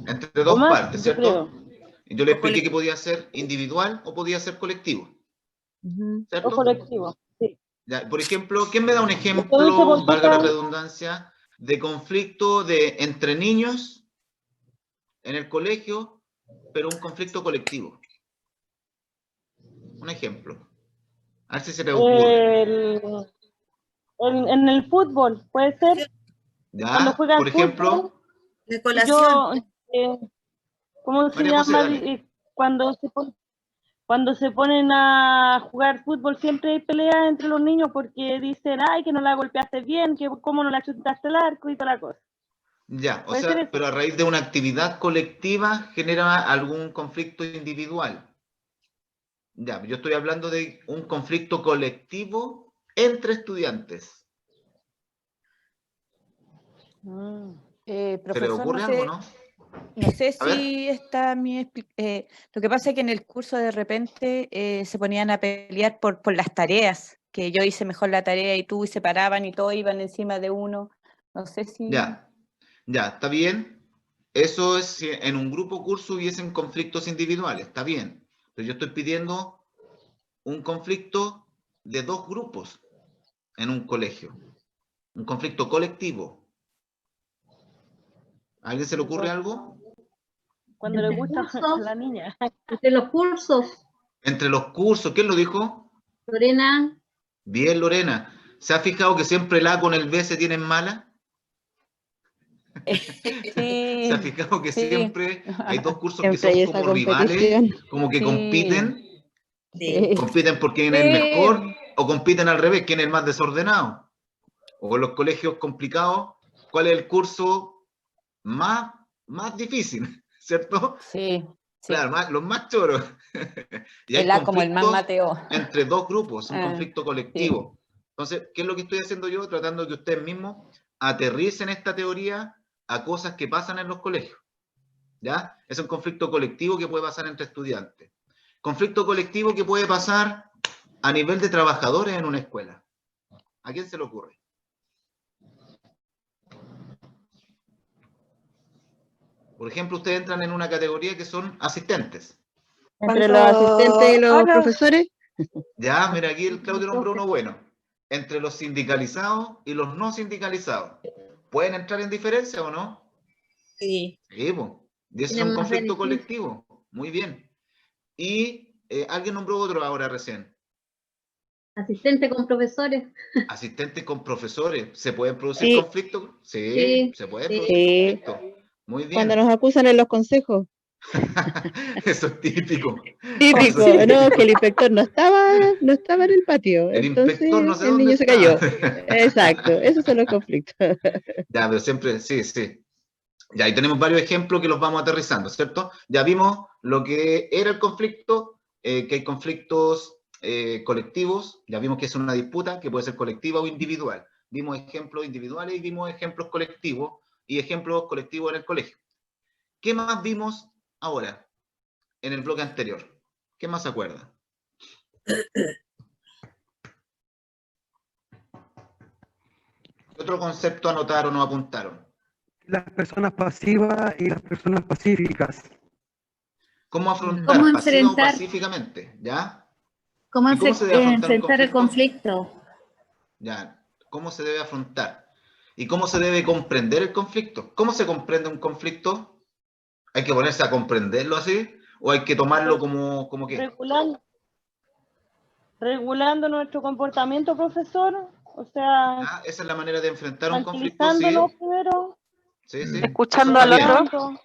Entre O dos más, partes, yo ¿cierto? creo. Y yo le O expliqué que podía ser individual o podía ser colectivo, O ¿cierto? colectivo, sí. Ya, por ejemplo, ¿quién me da un Esto dice ejemplo, por valga la acá, redundancia, de conflicto entre niños en el colegio, pero un conflicto colectivo? Un ejemplo. A ver si se te ocurre. en el fútbol, puede ser, cuando ¿Ya? juegan Por fútbol, ejemplo, de y colación. yo, ¿cómo se María José, llama? dale. Cuando cuando se ponen a jugar fútbol siempre hay peleas entre los niños porque dicen, ay, que no la golpeaste bien, que cómo no la chutaste al arco y toda la cosa. Ya, o ¿Puede ser sea, eso? pero a raíz de una actividad colectiva genera algún conflicto individual. Ya, yo estoy hablando de un conflicto colectivo entre estudiantes. ¿Se le Profesor, ocurre algo, no? no sé A ver. si está lo que pasa es que en el curso de repente se ponían a pelear por las tareas, que yo hice mejor la tarea y tú, y se paraban y todos iban encima de uno. No sé si... Ya, ya, está bien. Eso es si en un grupo curso hubiesen conflictos individuales, está bien. Pero yo estoy pidiendo un conflicto de dos grupos en un colegio. Un conflicto colectivo. ¿A alguien se le ocurre algo? Cuando le Entre gusta a cursos, la niña. entre los cursos, Entre los cursos, ¿quién lo dijo? Lorena, Bien, Lorena. ¿Se ha fijado que siempre el A con el B se tienen mala? ¿Se ha Sí, fijado que sí, siempre hay dos cursos que Siempre son hay esa como rivales, competición. como que sí, compiten? Sí. ¿Compiten por quién es el sí. mejor o compiten al revés, quién es el más desordenado? O en los colegios complicados, ¿cuál es el curso más difícil? ¿Cierto? Sí, sí. Claro, los más choros. Y hay El A como el más conflictos Mateo. entre dos grupos, un Ah, conflicto sí. colectivo. Entonces, ¿qué es lo que estoy haciendo yo? Tratando de que ustedes mismos aterricen esta teoría a cosas que pasan en los colegios. ¿Ya? Es un conflicto colectivo que puede pasar entre estudiantes. Conflicto colectivo que puede pasar a nivel de trabajadores en una escuela. ¿A quién se le ocurre? Por ejemplo, ustedes entran en una categoría que son asistentes. Entre los asistentes y los profesores, Ya, mira, aquí el Claudio nombró uno bueno. Entre los sindicalizados y los no sindicalizados. ¿Pueden entrar en diferencia o no? Sí. Sí, pues. Y eso es tienen un más conflicto beneficios. colectivo. Muy bien. Y alguien nombró otro ahora recién. Asistente con profesores. Asistentes con profesores. ¿Se pueden producir sí, conflictos? Sí, Sí, se pueden sí. producir sí, conflictos. Muy cuando bien. nos acusan en los consejos. Eso es típico. Típico, Eso es no, típico. que el inspector no estaba en el patio, El inspector no entonces sé el dónde niño se está. cayó. Exacto, esos son los conflictos. Ya, pero siempre, sí, sí. Ya, ahí tenemos varios ejemplos que los vamos aterrizando, ¿cierto? Ya vimos lo que era el conflicto, que hay conflictos colectivos, ya vimos que es una disputa que puede ser colectiva o individual. Vimos ejemplos individuales y vimos ejemplos colectivos y ejemplos colectivos en el colegio. ¿Qué más vimos ahora en el bloque anterior? ¿Qué más se acuerda? ¿Qué otro concepto anotaron o apuntaron? Las personas pasivas y las personas pacíficas. ¿Cómo ¿Cómo afrontar pasiva o enfrentar, pacíficamente? ¿Ya? cómo ¿Y cómo se debe afrontar un enfrentar el conflicto? conflicto? Ya, ¿cómo se debe afrontar? ¿Y cómo se debe comprender el conflicto? ¿Cómo se comprende un conflicto? ¿Hay que ponerse a comprenderlo así? ¿O hay que tomarlo como qué? Regulando nuestro comportamiento, profesor, o sea, ¿Ah? Esa es la manera de enfrentar un conflicto, tranquilizándonos sí. primero, Sí, sí. Eso Escuchando está al bien. otro.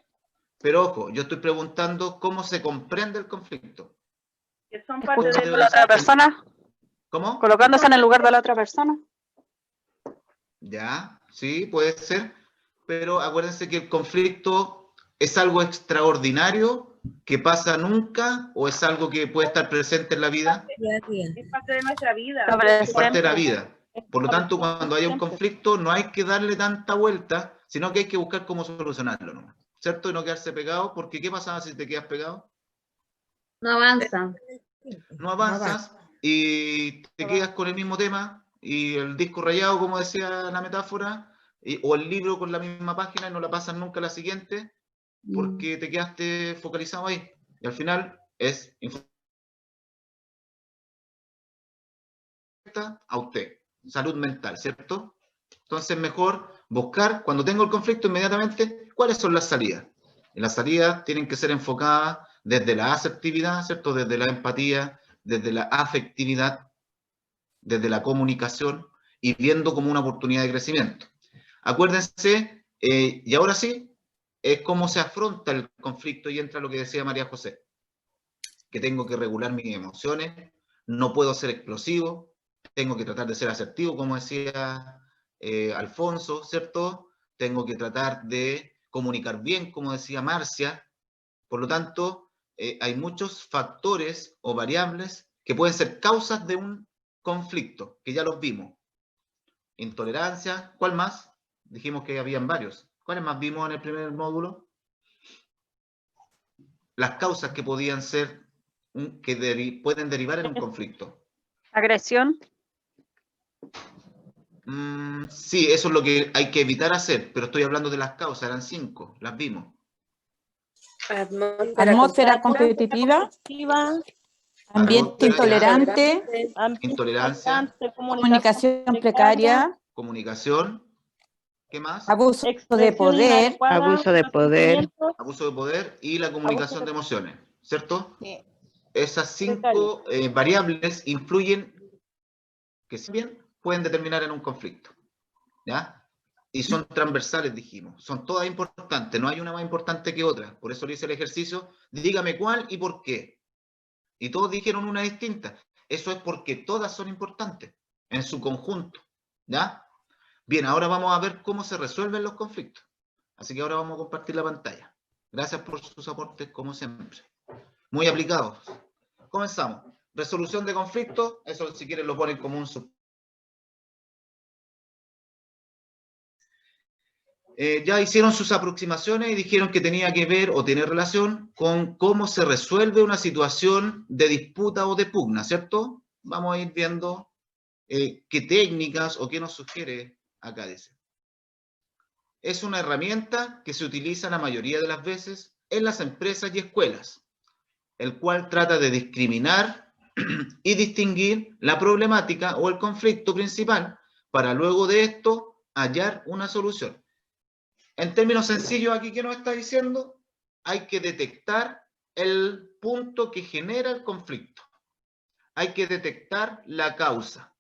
Pero ojo, yo estoy preguntando cómo se comprende el conflicto. que son parte ¿Cómo Escuchando debe a la otra persona. ¿Cómo? Colocándose en el lugar de la otra persona. Ya, sí, puede ser. Pero acuérdense que el conflicto es algo extraordinario que pasa nunca o es algo que puede estar presente en la vida. Día a día. es parte de nuestra vida. Es parte de la vida. Por lo tanto, Siempre. cuando haya un conflicto, no hay que darle tanta vuelta, sino que hay que buscar cómo solucionarlo, ¿no? ¿Cierto? Y no quedarse pegado, porque ¿qué pasaba si te quedas pegado? No avanzan. No avanzas y te quedas con el mismo tema y el disco rayado, como decía la metáfora, o el libro con la misma página y no la pasas nunca a la siguiente. porque te quedaste focalizado ahí. Y al final es a usted, salud mental, ¿cierto? Entonces mejor buscar, cuando tengo el conflicto, inmediatamente, cuáles son las salidas. Y las salidas tienen que ser enfocadas desde la asertividad, ¿cierto? Desde la empatía, desde la afectividad, desde la comunicación y viendo como una oportunidad de crecimiento. Acuérdense, y ahora sí, es cómo se afronta el conflicto y entra lo que decía María José, que tengo que regular mis emociones, no puedo ser explosivo, tengo que tratar de ser asertivo, como decía Alfonso, ¿cierto? Tengo que tratar de comunicar bien, como decía Marcia. Por lo tanto, hay muchos factores o variables que pueden ser causas de un conflicto, que ya los vimos. Intolerancia, ¿cuál más? Dijimos que habían varios. ¿Cuáles más vimos en el primer módulo? Las causas que podían ser, pueden derivar en un conflicto. Agresión. Sí, eso es lo que hay que evitar hacer, pero estoy hablando de las causas, eran 5, las vimos. Atmósfera competitiva, ambiente intolerante, Intolerancia, comunicación precaria, comunicación, ¿qué más? abuso de poder, Abuso de poder. Abuso de poder y la comunicación de emociones, ¿cierto? Sí. Esas 5 variables influyen, que si bien pueden determinar en un conflicto, ¿ya? Y son transversales, dijimos, son todas importantes, no hay una más importante que otra, por eso le hice el ejercicio, dígame cuál y por qué. Y todos dijeron una distinta, eso es porque todas son importantes, en su conjunto, ¿ya? Bien, ahora vamos a ver cómo se resuelven los conflictos, así que ahora vamos a compartir la pantalla. Gracias por sus aportes, como siempre. Muy aplicados. Comenzamos. Resolución de conflictos, eso si quieren lo ponen como un ya hicieron sus aproximaciones y dijeron que tenía que ver o tener relación con cómo se resuelve una situación de disputa o de pugna, ¿cierto? Vamos a ir viendo qué técnicas o qué nos sugiere acá, dice. Es una herramienta que se utiliza la mayoría de las veces en las empresas y escuelas, el cual trata de discriminar y distinguir la problemática o el conflicto principal para luego de esto hallar una solución. En términos sencillos, aquí, ¿qué nos está diciendo? Hay que detectar el punto que genera el conflicto. Hay que detectar la causa.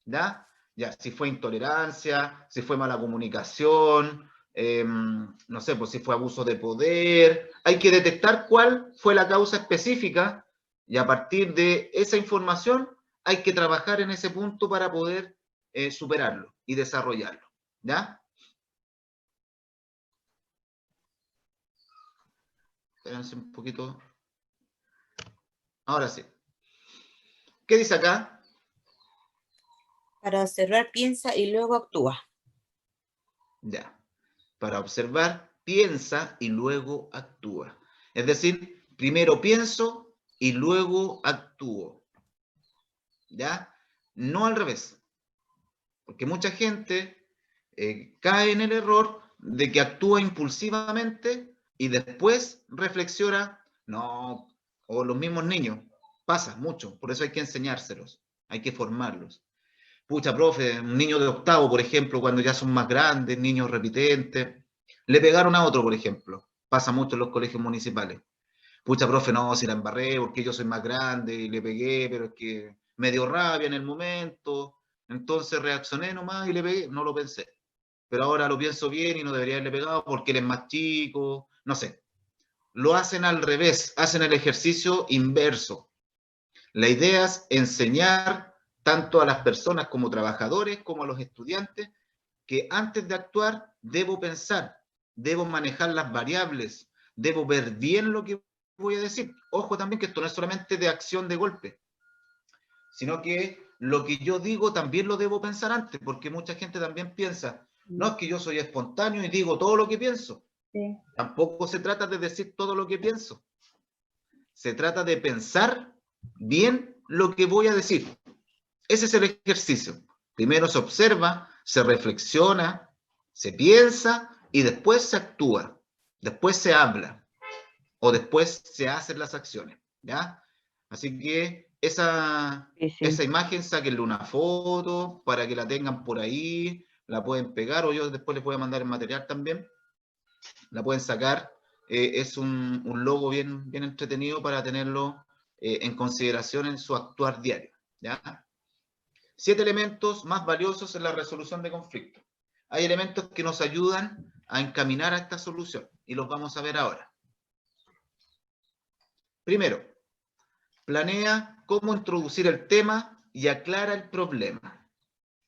¿Ya? Ya, si fue intolerancia, si fue mala comunicación, no sé, pues si fue abuso de poder. Hay que detectar cuál fue la causa específica y a partir de esa información hay que trabajar en ese punto para poder superarlo y desarrollarlo. ¿Ya? Espérense un poquito. Ahora sí. ¿Qué dice acá? Para observar, piensa y luego actúa. Ya. Para observar, piensa y luego actúa. Es decir, primero pienso y luego actúo. ¿Ya? No al revés. Porque mucha gente cae en el error de que actúa impulsivamente y después reflexiona, no, o los mismos niños, pasa mucho, por eso hay que enseñárselos, hay que formarlos. Pucha, profe, un niño de octavo, por ejemplo, cuando ya son más grandes, niños repitentes, le pegaron a otro, por ejemplo, pasa mucho en los colegios municipales. Pucha, profe, no, si la embarré porque yo soy más grande y le pegué, pero es que me dio rabia en el momento, entonces reaccioné nomás y le pegué, no lo pensé. Pero ahora lo pienso bien y no debería haberle pegado porque él es más chico, no sé. Lo hacen al revés, hacen el ejercicio inverso. La idea es enseñar tanto a las personas como trabajadores, como a los estudiantes, que antes de actuar debo pensar, debo manejar las variables, debo ver bien lo que voy a decir. Ojo también que esto no es solamente de acción de golpe, sino que lo que yo digo también lo debo pensar antes, porque mucha gente también piensa, no, es que yo soy espontáneo y digo todo lo que pienso. Sí. Tampoco se trata de decir todo lo que pienso. Se trata de pensar bien lo que voy a decir. Ese es el ejercicio. Primero se observa, se reflexiona, se piensa y después se actúa. después se habla, o después se hacen las acciones, ¿ya? Así que esa imagen, sáquenle una foto para que la tengan por ahí, la pueden pegar, o yo después les voy a mandar el material también, la pueden sacar. Es un logo bien entretenido para tenerlo en consideración en su actuar diario, ¿ya? 7 elementos más valiosos en la resolución de conflictos. Hay elementos que nos ayudan a encaminar a esta solución, y los vamos a ver ahora. Primero, planea cómo introducir el tema y aclara el problema.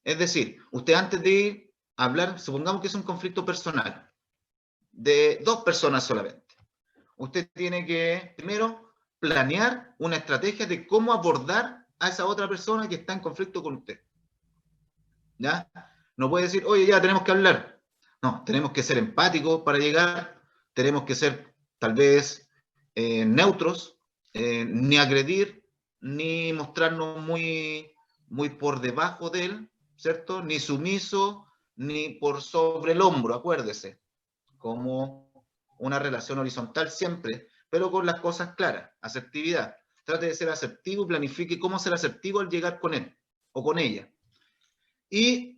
Es decir, usted antes de ir a hablar, supongamos que es un conflicto personal, de 2 personas solamente. Usted tiene que, primero, planear una estrategia de cómo abordar a esa otra persona que está en conflicto con usted. ¿Ya? No puede decir, oye, ya tenemos que hablar. No, tenemos que ser empáticos para llegar, tenemos que ser, tal vez, neutros, ni agredir, ni mostrarnos muy por debajo de él, ¿cierto? Ni sumiso, ni por sobre el hombro, acuérdese. Como una relación horizontal siempre, pero con las cosas claras. Asertividad. Trate de ser asertivo y planifique cómo ser asertivo al llegar con él o con ella. Y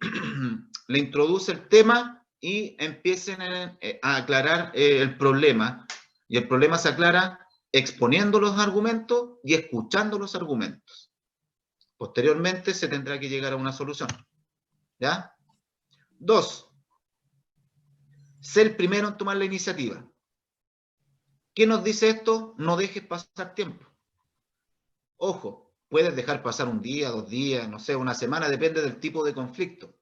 le introduce el tema y empiecen a aclarar el problema. Y el problema se aclara exponiendo los argumentos y escuchando los argumentos. Posteriormente se tendrá que llegar a una solución. ¿Ya? 2. Sé el primero en tomar la iniciativa. ¿Qué nos dice esto? No dejes pasar tiempo. Ojo, puedes dejar pasar un día, 2 días, no sé, una semana, depende del tipo de conflicto.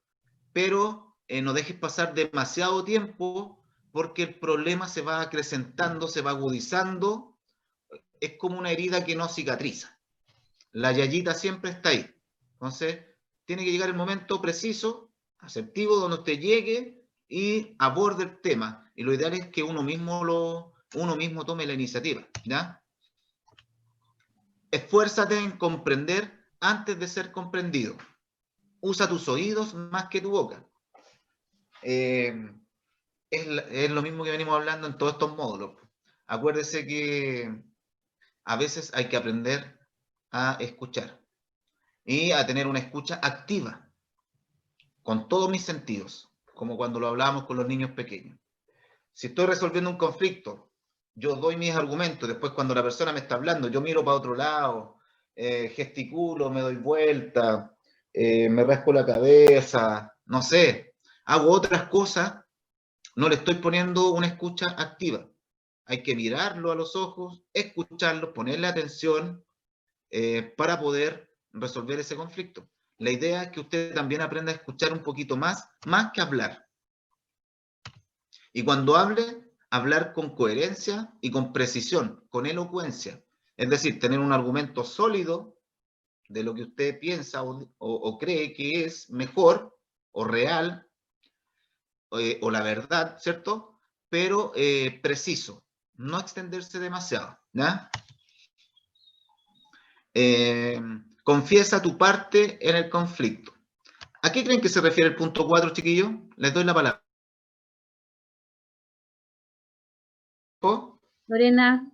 Pero no dejes pasar demasiado tiempo porque el problema se va acrecentando, se va agudizando. Es como una herida que no cicatriza. La yayita siempre está ahí. Entonces, tiene que llegar el momento preciso, asertivo, donde usted llegue y aborde el tema. Y lo ideal es que uno mismo tome la iniciativa, ¿ya? Esfuérzate en comprender antes de ser comprendido. Usa tus oídos más que tu boca. Es lo mismo que venimos hablando en todos estos módulos. Acuérdese que a veces hay que aprender a escuchar y a tener una escucha activa con todos mis sentidos, como cuando lo hablábamos con los niños pequeños. Si estoy resolviendo un conflicto, yo doy mis argumentos, después cuando la persona me está hablando, yo miro para otro lado, gesticulo, me doy vuelta, me rasco la cabeza, no sé, hago otras cosas, no le estoy poniendo una escucha activa. Hay que mirarlo a los ojos, escucharlo, ponerle atención para poder resolver ese conflicto. La idea es que usted también aprenda a escuchar un poquito más que hablar. Y cuando hable, hablar con coherencia y con precisión, con elocuencia. Es decir, tener un argumento sólido de lo que usted piensa o cree que es mejor o real o la verdad, ¿cierto? Pero preciso, no extenderse demasiado, ¿ya? Confiesa tu parte en el conflicto. ¿A qué creen que se refiere el punto 4, chiquillos? Les doy la palabra. Lorena.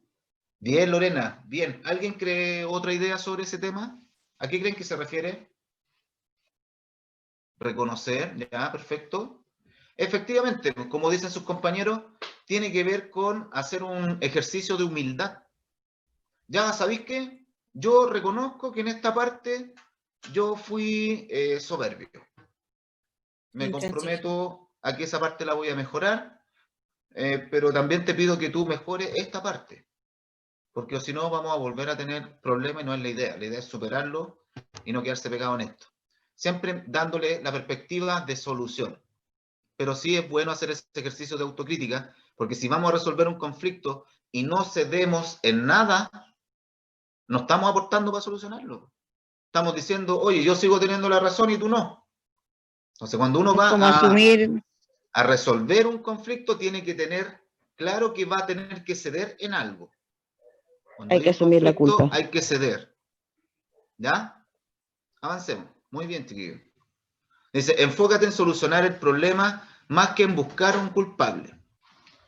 Bien, Lorena, bien. ¿Alguien cree otra idea sobre ese tema? ¿A qué creen que se refiere? Reconocer, ya, perfecto. Efectivamente, como dicen sus compañeros, tiene que ver con hacer un ejercicio de humildad. Ya, ¿sabéis qué? Yo reconozco que en esta parte yo fui soberbio. Me comprometo a que esa parte la voy a mejorar, pero también te pido que tú mejores esta parte. Porque si no vamos a volver a tener problemas y no es la idea. La idea es superarlo y no quedarse pegado en esto. Siempre dándole la perspectiva de solución. Pero sí es bueno hacer ese ejercicio de autocrítica, porque si vamos a resolver un conflicto y no cedemos en nada, no estamos aportando para solucionarlo. Estamos diciendo, oye, yo sigo teniendo la razón y tú no. Entonces, cuando uno va a resolver un conflicto, tiene que tener claro que va a tener que ceder en algo. Cuando hay que asumir la culpa. Hay que ceder. ¿Ya? Avancemos. Muy bien, chiquillos. Dice, enfócate en solucionar el problema más que en buscar un culpable.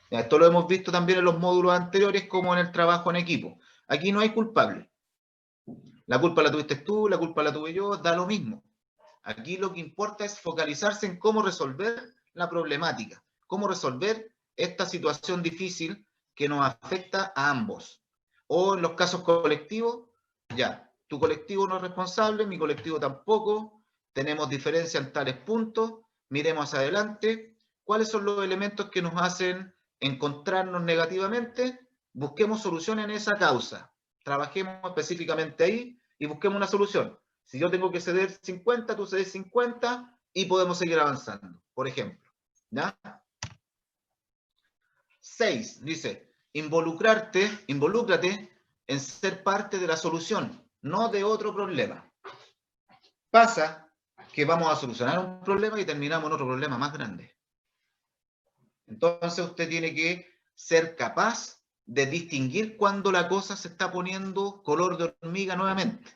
Ya, esto lo hemos visto también en los módulos anteriores como en el trabajo en equipo. Aquí no hay culpable. La culpa la tuviste tú, la culpa la tuve yo, da lo mismo. Aquí lo que importa es focalizarse en cómo resolver la problemática, cómo resolver esta situación difícil que nos afecta a ambos. O en los casos colectivos, ya, tu colectivo no es responsable, mi colectivo tampoco, tenemos diferencia en tales puntos, miremos hacia adelante, ¿cuáles son los elementos que nos hacen encontrarnos negativamente? Busquemos solución en esa causa, trabajemos específicamente ahí y busquemos una solución. Si yo tengo que ceder 50, tú cedes 50 y podemos seguir avanzando, por ejemplo. ¿Ya? 6, dice, involúcrate en ser parte de la solución, no de otro problema. Pasa que vamos a solucionar un problema y terminamos en otro problema más grande. Entonces usted tiene que ser capaz de distinguir cuando la cosa se está poniendo color de hormiga nuevamente.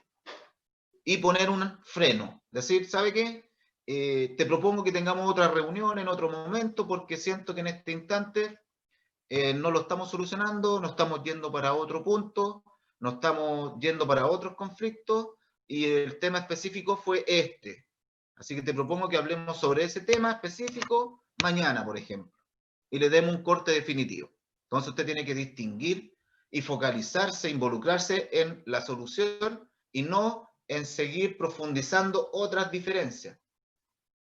Y poner un freno. Decir, ¿sabe qué? Te propongo que tengamos otra reunión en otro momento porque siento que en este instante no lo estamos solucionando, nos estamos yendo para otro punto, nos estamos yendo para otros conflictos y el tema específico fue este. Así que te propongo que hablemos sobre ese tema específico mañana, por ejemplo, y le demos un corte definitivo. Entonces usted tiene que distinguir y focalizarse, involucrarse en la solución y no en seguir profundizando otras diferencias.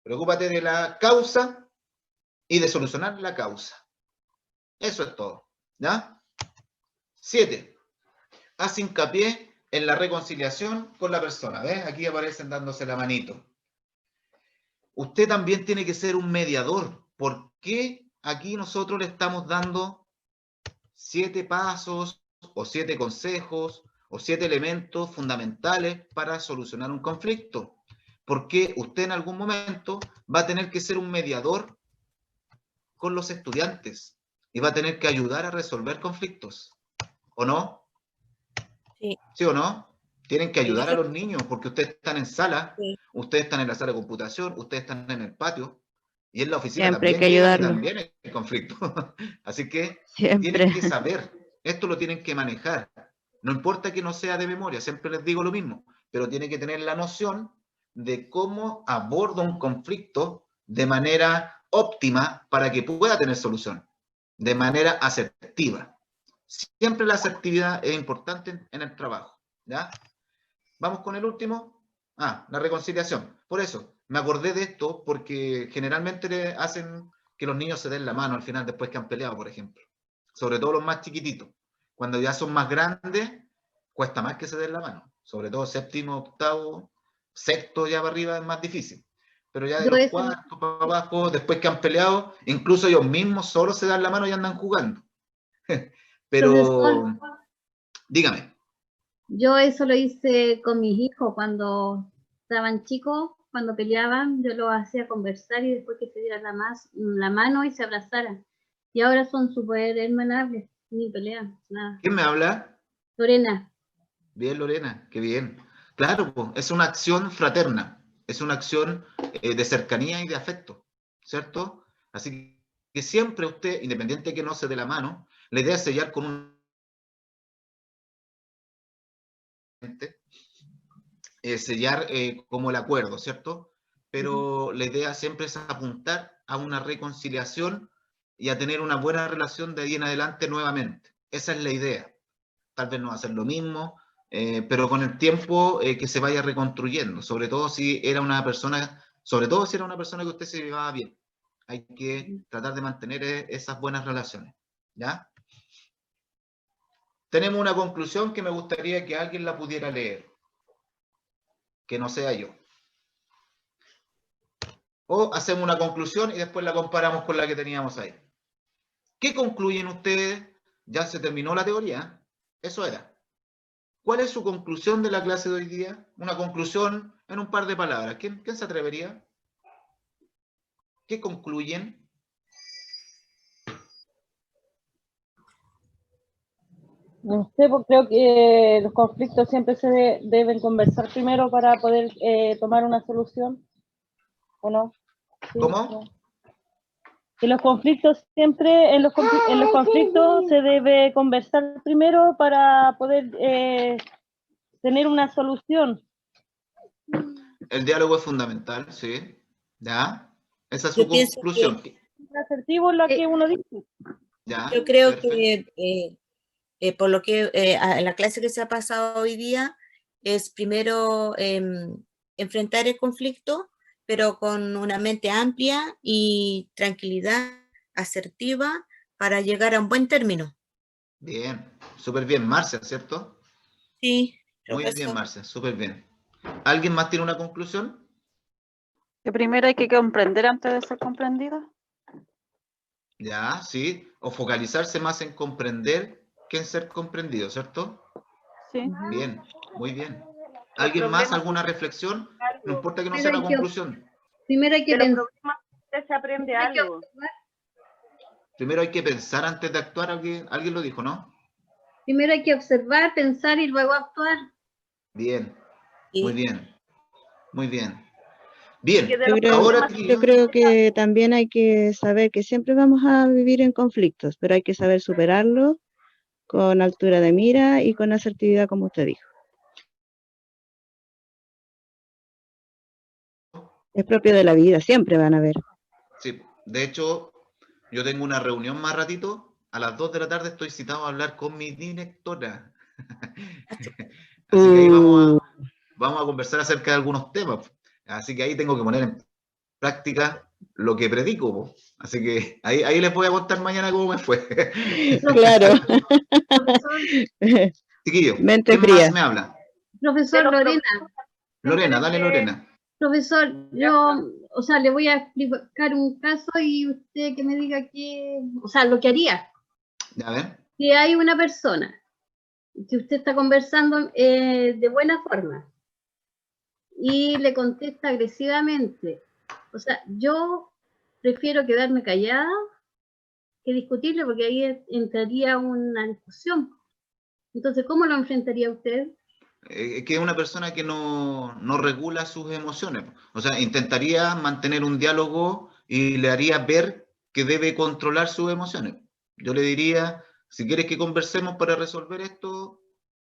Preocúpate de la causa y de solucionar la causa. Eso es todo. ¿Ya? 7. Haz hincapié en la reconciliación con la persona. ¿Ves? Aquí aparecen dándose la manito. Usted también tiene que ser un mediador. ¿Por qué aquí nosotros le estamos dando 7 pasos o 7 consejos o 7 elementos fundamentales para solucionar un conflicto? Porque usted en algún momento va a tener que ser un mediador con los estudiantes y va a tener que ayudar a resolver conflictos. ¿O no? Sí. ¿Sí o no? Tienen que ayudar Sí. a los niños porque ustedes están en sala, Sí. ustedes están en la sala de computación, ustedes están en el patio y en la oficina Siempre hay también que llegan y ayudarlo. también hay conflicto. Así que Siempre. tienen que saber, esto lo tienen que manejar. No importa que no sea de memoria, siempre les digo lo mismo, pero tiene que tener la noción de cómo aborda un conflicto de manera óptima para que pueda tener solución, de manera asertiva. Siempre la asertividad es importante en el trabajo. ¿Ya? Vamos con el último. La reconciliación. Por eso, me acordé de esto porque generalmente le hacen que los niños se den la mano al final después que han peleado, por ejemplo. Sobre todo los más chiquititos. Cuando ya son más grandes, cuesta más que se den la mano. Sobre todo séptimo, octavo, sexto ya para arriba es más difícil. Pero ya de Yo los eso- cuartos para abajo, después que han peleado, incluso ellos mismos solo se dan la mano y andan jugando. Pero, Profesor, dígame. yo eso lo hice con mis hijos cuando estaban chicos, cuando peleaban, yo los hacía conversar y después que se dieran la mano y se abrazaran. Y ahora son súper hermanables, ni pelean, nada. ¿Quién me habla? Lorena, Bien, Lorena, qué bien. Claro, pues, es una acción fraterna, es una acción de cercanía y de afecto, ¿cierto? Así que siempre usted, independiente de que no se dé la mano, la idea es sellar con un... sellar como el acuerdo, ¿cierto? Pero la idea siempre es apuntar a una reconciliación y a tener una buena relación de ahí en adelante nuevamente. Esa es la idea. Tal vez no va a ser lo mismo, pero con el tiempo que se vaya reconstruyendo, sobre todo si era una persona, que usted se llevaba bien. Hay que tratar de mantener esas buenas relaciones, ¿ya? Tenemos una conclusión que me gustaría que alguien la pudiera leer, que no sea yo. O hacemos una conclusión y después la comparamos con la que teníamos ahí. ¿Qué concluyen ustedes? Ya se terminó la teoría, eso era. ¿Cuál es su conclusión de la clase de hoy día? Una conclusión en un par de palabras. ¿Quién se atrevería? ¿Qué concluyen? No sé, pues creo que los conflictos siempre se deben conversar primero para poder tomar una solución, ¿o no? ¿Sí? ¿Cómo? ¿No? Que los conflictos siempre, en los conflictos se debe conversar primero para poder tener una solución. El diálogo es fundamental, sí. ¿Ya? Esa es Yo su pienso conclusión. Asertivo es lo que uno dice. ¿Ya? Yo creo Perfecto. que por lo que en la clase que se ha pasado hoy día es primero enfrentar el conflicto, pero con una mente amplia y tranquilidad asertiva para llegar a un buen término. Bien, súper bien, Marcia, ¿cierto? Sí, Muy bien, profesor. Marcia, súper bien. ¿Alguien más tiene una conclusión? Que primero hay que comprender antes de ser comprendido. Ya, sí. O focalizarse más en comprender que en ser comprendido, ¿cierto? Sí. Bien, muy bien. ¿Alguien más? ¿Alguna reflexión? No importa que no sea la conclusión. Primero hay que De los pensar. problemas se aprende Hay que algo. observar. Primero hay que pensar antes de actuar. Alguien lo dijo, ¿no? Primero hay que observar, pensar y luego actuar. Bien, Sí. muy bien. Muy bien. Bien, Que de Yo los creo, ahora problemas- yo creo que también hay que saber que siempre vamos a vivir en conflictos, pero hay que saber superarlos con altura de mira y con asertividad, como usted dijo. Es propio de la vida, siempre van a haber. sí, de hecho, yo tengo una reunión más ratito. A las 2 de la tarde estoy citado a hablar con mi directora. Así que ahí vamos a conversar acerca de algunos temas. Así que ahí tengo que poner en práctica lo que predico. Po. Así que ahí les voy a contar mañana cómo me fue. Claro. Profesor, Chiquillo, Mente ¿quién fría. más me habla? profesor Lorena. Lorena, dale Lorena. Profesor, yo, o sea, le voy a explicar un caso y usted que me diga qué, o sea, lo que haría. Ya ven. Que hay una persona que usted está conversando de buena forma y le contesta agresivamente. O sea, yo prefiero quedarme callada que discutirle porque ahí entraría una discusión. Entonces, ¿cómo lo enfrentaría usted? Que es una persona que no regula sus emociones. O sea, intentaría mantener un diálogo y le haría ver que debe controlar sus emociones. Yo le diría, si quieres que conversemos para resolver esto,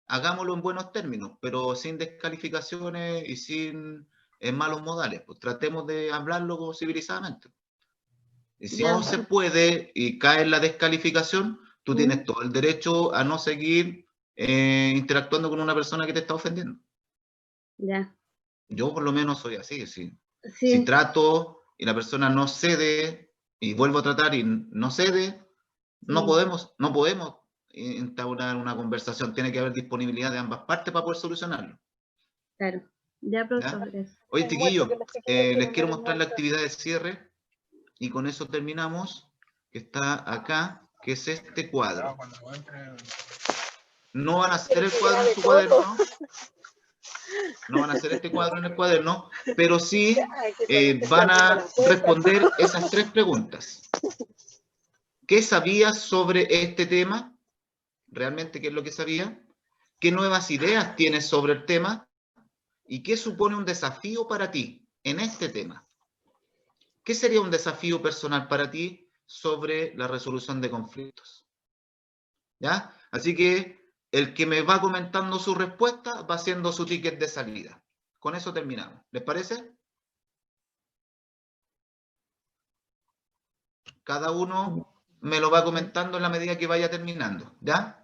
hagámoslo en buenos términos, pero sin descalificaciones y sin malos modales. Pues tratemos de hablarlo civilizadamente. Y si Ya. no se puede y cae en la descalificación, tú tienes todo el derecho a no seguir interactuando con una persona que te está ofendiendo. Ya. Yo por lo menos soy así. Si Sí. trato y la persona no cede y vuelvo a tratar y no cede, no podemos instaurar una conversación. Tiene que haber disponibilidad de ambas partes para poder solucionarlo. Claro. Ya, ¿Ya? profesor. Gracias. Oye, chiquillos, les quiero mostrar la actividad de cierre y con eso terminamos, que está acá, que es este cuadro. No van a hacer el cuadro en su cuaderno, no van a hacer este cuadro en el cuaderno, pero sí van a responder esas 3 preguntas. ¿Qué sabías sobre este tema? ¿Realmente qué es lo que sabía? ¿Qué nuevas ideas tienes sobre el tema? ¿Y qué supone un desafío para ti en este tema? ¿Qué sería un desafío personal para ti sobre la resolución de conflictos? ¿Ya? Así que el que me va comentando su respuesta va haciendo su ticket de salida. Con eso terminamos. ¿Les parece? Cada uno me lo va comentando en la medida que vaya terminando. ¿Ya?